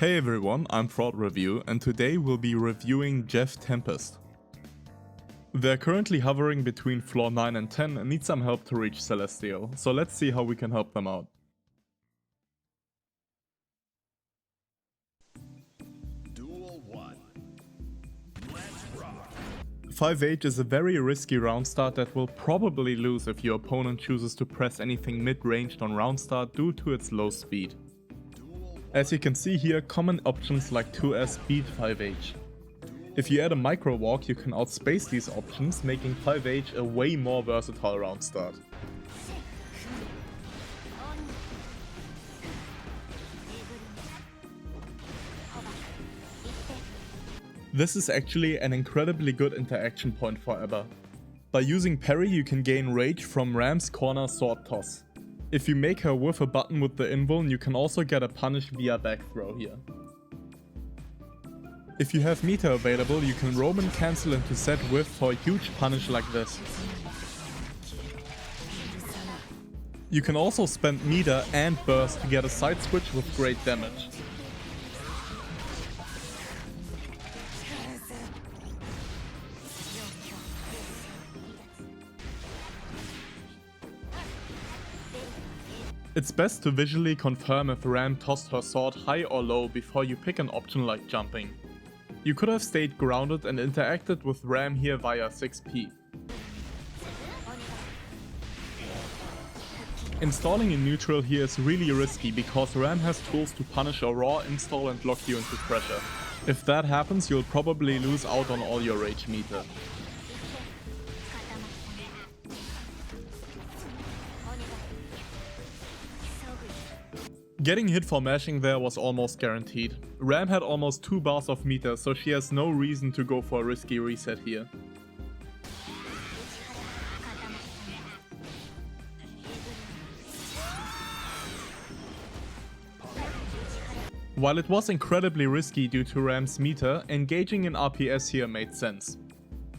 Hey everyone, I'm Fraud Review and today we'll be reviewing JeffTempest. They're currently hovering between floor 9 and 10 and need some help to reach Celestial, so let's see how we can help them out. Duel 1. Let's rock. 5H is a very risky round start that will probably lose if your opponent chooses to press anything mid-ranged on round start due to its low speed. As you can see here, common options like 2S beat 5H. If you add a micro walk, you can outspace these options, making 5H a way more versatile round start. This is actually an incredibly good interaction point for Abba. By using parry, you can gain rage from Ram's corner sword toss. If you make her whiff a button with the invuln, you can also get a punish via back throw here. If you have meter available, you can Roman cancel into set whiff for a huge punish like this. You can also spend meter and burst to get a side switch with great damage. It's best to visually confirm if Ram tossed her sword high or low before you pick an option like jumping. You could have stayed grounded and interacted with Ram here via 6p. Installing a neutral here is really risky because Ram has tools to punish a raw install and lock you into pressure. If that happens, you'll probably lose out on all your rage meter. Getting hit for mashing there was almost guaranteed. Ram had almost 2 bars of meter, so she has no reason to go for a risky reset here. While it was incredibly risky due to Ram's meter, engaging in RPS here made sense.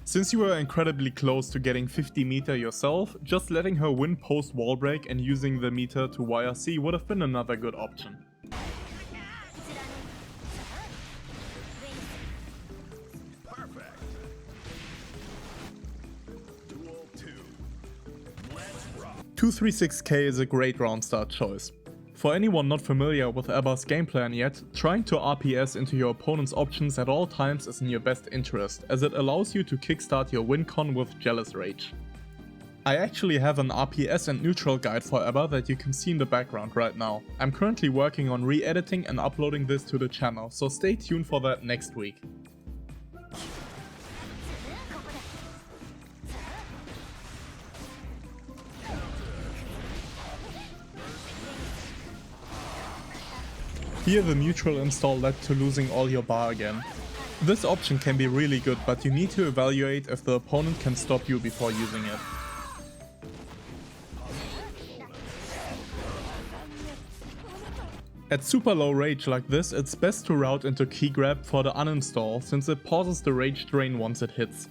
Since you were incredibly close to getting 50 meter yourself, just letting her win post wall break and using the meter to YRC would have been another good option. Perfect. Duel 2. Let's rock. 236k is a great round start choice. For anyone not familiar with Abba's game plan yet, trying to RPS into your opponent's options at all times is in your best interest, as it allows you to kickstart your win con with Jealous Rage. I actually have an RPS and neutral guide for Abba that you can see in the background right now. I'm currently working on re-editing and uploading this to the channel, so stay tuned for that next week. Here the neutral install led to losing all your bar again. This option can be really good, but you need to evaluate if the opponent can stop you before using it. At super low rage like this, it's best to route into key grab for the uninstall, since it pauses the rage drain once it hits.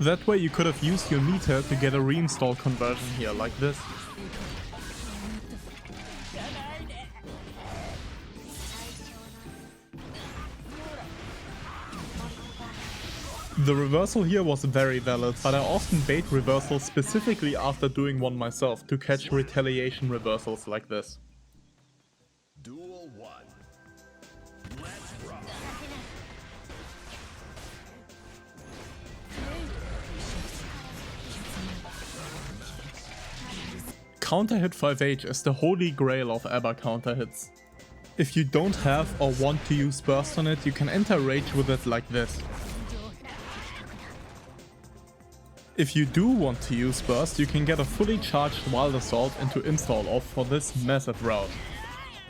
That way you could have used your meter to get a reinstall conversion here like this. The reversal here was very valid, but I often bait reversals specifically after doing one myself to catch retaliation reversals like this. Duel 1. Let's rock. Counter hit 5H is the holy grail of Abba counter hits. If you don't have or want to use burst on it, you can enter rage with it like this. If you do want to use burst, you can get a fully charged Wild Assault into install off for this massive route.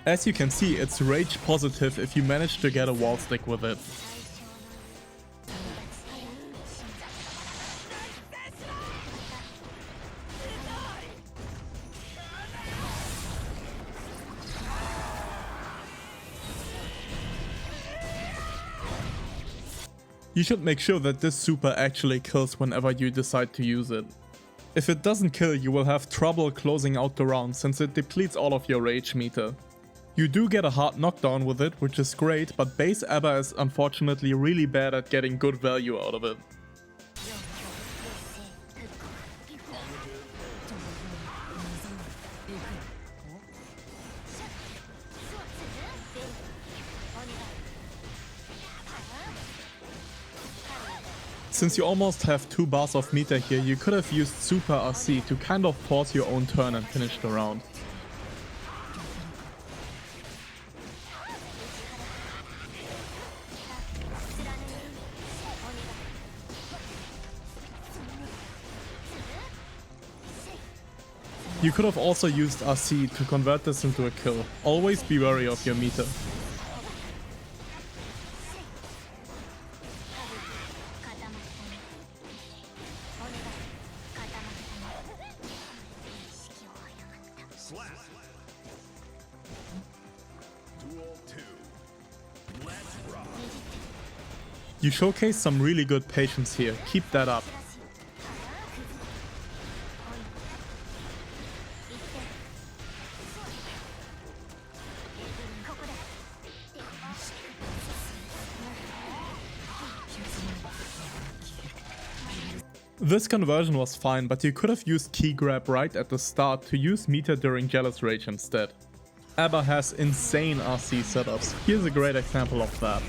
As you can see, it's rage positive if you manage to get a wall stick with it. You should make sure that this super actually kills whenever you decide to use it. If it doesn't kill, you will have trouble closing out the round since it depletes all of your rage meter. You do get a hard knockdown with it, which is great, but base Abba is unfortunately really bad at getting good value out of it. Since you almost have 2 bars of meter here, you could have used Super RC to kind of force your own turn and finish the round. You could have also used RC to convert this into a kill. Always be wary of your meter. You showcase some really good patience here, keep that up. This conversion was fine, but you could have used key grab right at the start to use meter during Jealous Rage instead. Abba has insane RC setups, here's a great example of that.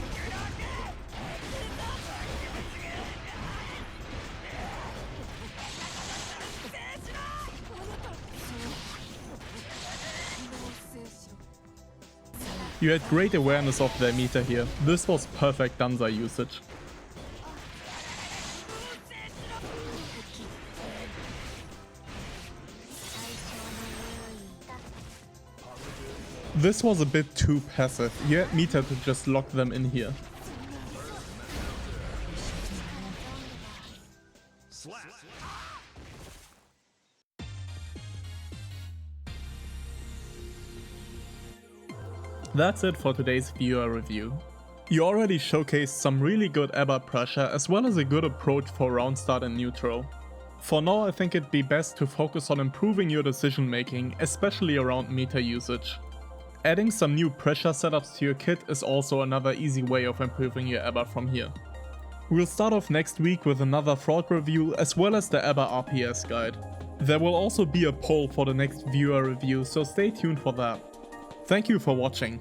You had great awareness of their meter here, this was perfect Danza usage. This was a bit too passive, you had meter to just lock them in here. That's it for today's viewer review. You already showcased some really good Abba pressure as well as a good approach for round start and neutral. For now I think it'd be best to focus on improving your decision making, especially around meter usage. Adding some new pressure setups to your kit is also another easy way of improving your Abba from here. We'll start off next week with another fraud review as well as the Abba RPS guide. There will also be a poll for the next viewer review, so stay tuned for that. Thank you for watching.